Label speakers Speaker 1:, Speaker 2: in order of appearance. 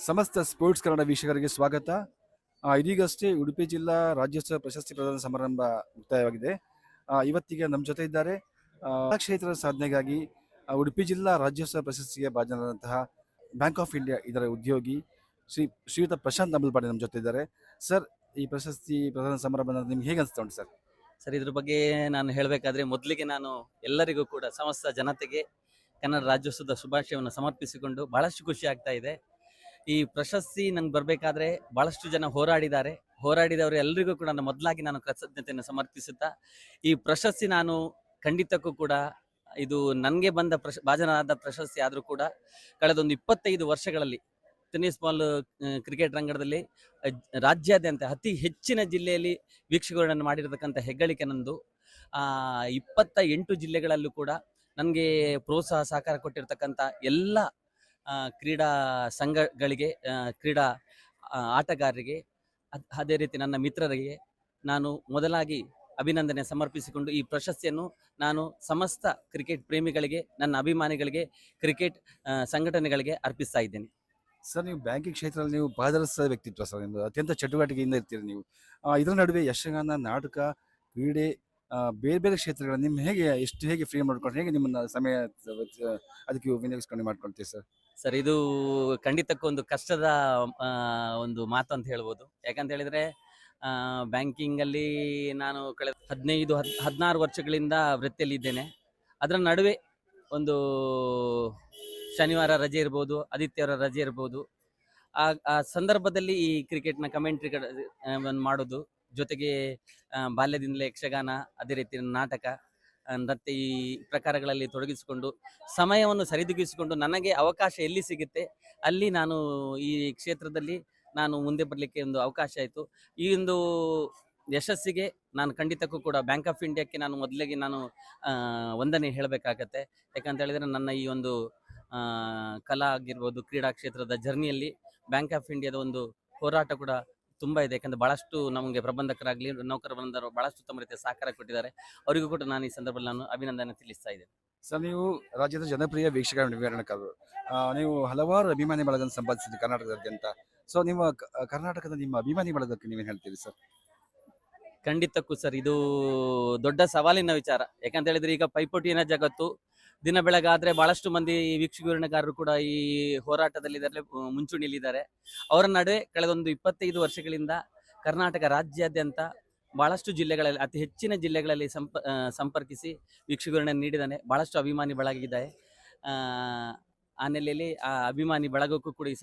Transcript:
Speaker 1: ಸಮಸ್ತ ಸ್ಪೋರ್ಟ್ಸ್ ಕನ್ನಡ ವೀಕ್ಷಕರಿಗೆ ಸ್ವಾಗತ. ಇದೀಗಷ್ಟೇ ಉಡುಪಿ ಜಿಲ್ಲಾ ರಾಜ್ಯೋತ್ಸವ ಪ್ರಶಸ್ತಿ ಪ್ರದಾನ ಸಮಾರಂಭ ಮುಕ್ತಾಯವಾಗಿದೆ. ಇವತ್ತಿಗೆ ನಮ್ಮ ಜೊತೆ ಇದ್ದಾರೆ ಕ್ಷೇತ್ರದ ಸಾಧನೆಗಾಗಿ ಉಡುಪಿ ಜಿಲ್ಲಾ ರಾಜ್ಯೋತ್ಸವ ಪ್ರಶಸ್ತಿಗೆ ಭಾಜನರಾದಂತಹ ಬ್ಯಾಂಕ್ ಆಫ್ ಇಂಡಿಯಾ ಇದರ ಉದ್ಯೋಗಿ ಶ್ರೀಯುತ ಪ್ರಶಾಂತ್ ನಮಲ್ಪಾಡಿ ನಮ್ಮ ಜೊತೆ ಇದ್ದಾರೆ. ಸರ್, ಈ ಪ್ರಶಸ್ತಿ ಪ್ರದಾನ ಸಮಾರಂಭ ನಿಮ್ಗೆ ಹೇಗೆ ಅನಿಸ್ತಾ ಉಂಟು ಸರ್?
Speaker 2: ಸರ್, ಇದ್ರ ಬಗ್ಗೆ ನಾನು ಹೇಳಬೇಕಾದ್ರೆ ಮೊದಲಿಗೆ ನಾನು ಎಲ್ಲರಿಗೂ ಕೂಡ ಸಮಸ್ತ ಜನತೆಗೆ ಕನ್ನಡ ರಾಜ್ಯೋತ್ಸವದ ಶುಭಾಶಯವನ್ನು ಸಮರ್ಪಿಸಿಕೊಂಡು ಬಹಳಷ್ಟು ಖುಷಿ ಆಗ್ತಾ ಇದೆ. ಈ ಪ್ರಶಸ್ತಿ ನಂಗೆ ಬರಬೇಕಾದ್ರೆ ಬಹಳಷ್ಟು ಜನ ಹೋರಾಡಿದವರು ಎಲ್ಲರಿಗೂ ಕೂಡ ಮೊದಲಾಗಿ ನಾನು ಕೃತಜ್ಞತೆಯನ್ನು ಸಮರ್ಪಿಸುತ್ತಾ, ಈ ಪ್ರಶಸ್ತಿ ನಾನು ಖಂಡಿತಕ್ಕೂ ಕೂಡ ಇದು ನನಗೆ ಬಂದ ಭಾಜನರಾದ ಪ್ರಶಸ್ತಿ ಆದರೂ ಕೂಡ ಕಳೆದೊಂದು 25 ವರ್ಷಗಳಲ್ಲಿ ಟೆನ್ನಿಸ್ ಬಾಲ್ ಕ್ರಿಕೆಟ್ ರಂಗದಲ್ಲಿ ರಾಜ್ಯಾದ್ಯಂತ ಅತಿ ಹೆಚ್ಚಿನ ಜಿಲ್ಲೆಯಲ್ಲಿ ವೀಕ್ಷಕರನ್ನು ಮಾಡಿರತಕ್ಕಂಥ ಹೆಗ್ಗಳಿಕೆ ನಂದು. 28 ಜಿಲ್ಲೆಗಳಲ್ಲೂ ಕೂಡ ನನಗೆ ಪ್ರೋತ್ಸಾಹ ಸಹಕಾರ ಕೊಟ್ಟಿರ್ತಕ್ಕಂಥ ಎಲ್ಲ ಕ್ರೀಡಾ ಸಂಘಗಳಿಗೆ, ಕ್ರೀಡಾ ಆಟಗಾರರಿಗೆ, ಅದೇ ರೀತಿ ನನ್ನ ಮಿತ್ರರಿಗೆ ನಾನು ಮೊದಲಾಗಿ ಅಭಿನಂದನೆ ಸಮರ್ಪಿಸಿಕೊಂಡು ಈ ಪ್ರಶಸ್ತಿಯನ್ನು ನಾನು ಸಮಸ್ತ ಕ್ರಿಕೆಟ್ ಪ್ರೇಮಿಗಳಿಗೆ, ನನ್ನ ಅಭಿಮಾನಿಗಳಿಗೆ, ಕ್ರಿಕೆಟ್ ಸಂಘಟನೆಗಳಿಗೆ ಅರ್ಪಿಸ್ತಾ ಇದ್ದೇನೆ.
Speaker 1: ಸರ್, ನೀವು ಬ್ಯಾಂಕಿಂಗ್ ಕ್ಷೇತ್ರದಲ್ಲಿ ನೀವು ಪಾದರಸ ವ್ಯಕ್ತಿತ್ವ ಸರ್, ನಿಮ್ಮದು ಅತ್ಯಂತ ಚಟುವಟಿಕೆಯಿಂದ ಇರ್ತೀರಿ ನೀವು. ಇದರ ನಡುವೆ ಯಕ್ಷಗಾನ, ನಾಟಕ, ಕ್ರೀಡೆ, ಬೇರೆ ಬೇರೆ ಕ್ಷೇತ್ರಗಳನ್ನು ನಿಮ್ಮ ಹೇಗೆ ಫ್ರೀ ಮಾಡ್ಕೊಂಡು ಹೇಗೆ ನಿಮ್ಮನ್ನ ಸಮಯ ಅದಕ್ಕೆ ವಿನಿಯೋಗಿಸ್ಕೊಂಡು ಮಾಡ್ಕೊಳ್ತೀವಿ ಸರ್?
Speaker 2: ಸರ್, ಇದು ಖಂಡಿತಕ್ಕೂ ಒಂದು ಕಷ್ಟದ ಒಂದು ಮಾತು ಅಂತ ಹೇಳ್ಬೋದು. ಯಾಕಂತ ಹೇಳಿದ್ರೆ ಬ್ಯಾಂಕಿಂಗಲ್ಲಿ ನಾನು ಕಳೆದ 15-16 ವರ್ಷಗಳಿಂದ ವೃತ್ತಿಯಲ್ಲಿ ಇದ್ದೇನೆ. ಅದರ ನಡುವೆ ಒಂದು ಶನಿವಾರ ರಜೆ ಇರ್ಬೋದು, ಆದಿತ್ಯವಾರ ರಜೆ ಇರ್ಬೋದು, ಆ ಸಂದರ್ಭದಲ್ಲಿ ಈ ಕ್ರಿಕೆಟ್ನ ಕಮೆಂಟ್ರಿ ಮಾಡೋದು, ಜೊತೆಗೆ ಬಾಲ್ಯದಿಂದಲೇ ಯಕ್ಷಗಾನ, ಅದೇ ರೀತಿ ನಾಟಕ, ನೃತ್ಯ ಈ ಪ್ರಕಾರಗಳಲ್ಲಿ ತೊಡಗಿಸಿಕೊಂಡು ಸಮಯವನ್ನು ಸರಿದೂಗಿಸಿಕೊಂಡು ನನಗೆ ಅವಕಾಶ ಎಲ್ಲಿ ಸಿಗುತ್ತೆ ಅಲ್ಲಿ ನಾನು ಈ ಕ್ಷೇತ್ರದಲ್ಲಿ ನಾನು ಮುಂದೆ ಬರಲಿಕ್ಕೆ ಒಂದು ಅವಕಾಶ ಆಯಿತು. ಈ ಒಂದು ಯಶಸ್ಸಿಗೆ ನಾನು ಖಂಡಿತಕ್ಕೂ ಕೂಡ ಬ್ಯಾಂಕ್ ಆಫ್ ಇಂಡಿಯಾಕ್ಕೆ ನಾನು ಮೊದಲಿಗೆ ವಂದನೆ ಹೇಳಬೇಕಾಗತ್ತೆ. ಯಾಕಂತ ಹೇಳಿದರೆ ನನ್ನ ಈ ಒಂದು ಕಲಾ ಆಗಿರ್ಬೋದು, ಕ್ರೀಡಾ ಕ್ಷೇತ್ರದ ಜರ್ನಿಯಲ್ಲಿ ಬ್ಯಾಂಕ್ ಆಫ್ ಇಂಡಿಯಾದ ಒಂದು ಹೋರಾಟ ಕೂಡ ತುಂಬ ಇದೆ. ಯಾಕಂದರೆ ಭಾಳಷ್ಟು ನಮಗೆ ಪ್ರಬಂಧಕರಾಗಲಿ, ನೌಕರ ಬಂದರು ಭಾಳಷ್ಟು ತಮ್ಮ ರೀತಿಯ ಸಹಕಾರ ಕೊಟ್ಟಿದ್ದಾರೆ. ಅವರಿಗೂ ಕೂಡ ನಾನು ಈ ಸಂದರ್ಭದಲ್ಲಿ ನಾನು ಅಭಿನಂದನೆ ತಿಳಿಸ್ತಾ ಇದ್ದೇನೆ.
Speaker 1: ಸರ್, ನೀವು ರಾಜ್ಯದ ಜನಪ್ರಿಯ ವೀಕ್ಷಕ ವಿವರಣೆಕಾರರು. ನೀವು ಹಲವಾರು ಅಭಿಮಾನಿ ಬಳಗವನ್ನು ಸಂಪಾದಿಸಿದ್ರಿ ಕರ್ನಾಟಕದಾದ್ಯಂತ. ಸೊ ನಿಮ್ಮ ಕರ್ನಾಟಕದ ನಿಮ್ಮ ಅಭಿಮಾನಿ ಬಳಗಕ್ಕೆ ನೀವೇನು ಹೇಳ್ತೀರಿ ಸರ್?
Speaker 2: ಖಂಡಿತಕ್ಕೂ ಸರ್, ಇದು ದೊಡ್ಡ ಸವಾಲಿನ ವಿಚಾರ. ಯಾಕಂತ ಹೇಳಿದ್ರೆ ಈಗ ಪೈಪೋಟಿನ ಜಗತ್ತು. ದಿನ ಬೆಳಗಾದ್ರೆ ಬಹಳಷ್ಟು ಮಂದಿ ವೀಕ್ಷಕ ವಿವರಣೆಗಾರರು ಕೂಡ ಈ ಹೋರಾಟದಲ್ಲಿ ಮುಂಚೂಣಿಯಲ್ಲಿದ್ದಾರೆ. ಅವರ ನಡುವೆ ಕಳೆದೊಂದು 25 ವರ್ಷಗಳಿಂದ ಕರ್ನಾಟಕ ರಾಜ್ಯಾದ್ಯಂತ ಬಹಳಷ್ಟು ಜಿಲ್ಲೆಗಳಲ್ಲಿ, ಅತಿ ಹೆಚ್ಚಿನ ಜಿಲ್ಲೆಗಳಲ್ಲಿ ಸಂಪರ್ಕಿಸಿ ವೀಕ್ಷಕ ವಿವರಣೆ ನೀಡಿದ್ದಾನೆ. ಬಹಳಷ್ಟು ಅಭಿಮಾನಿ ಬಳಗ ಇದೆ. ಆ ನೆಲೆಯಲ್ಲಿ ಆ ಅಭಿಮಾನಿ ಬಳಗಕ್ಕೂ ಕೂಡ ಈ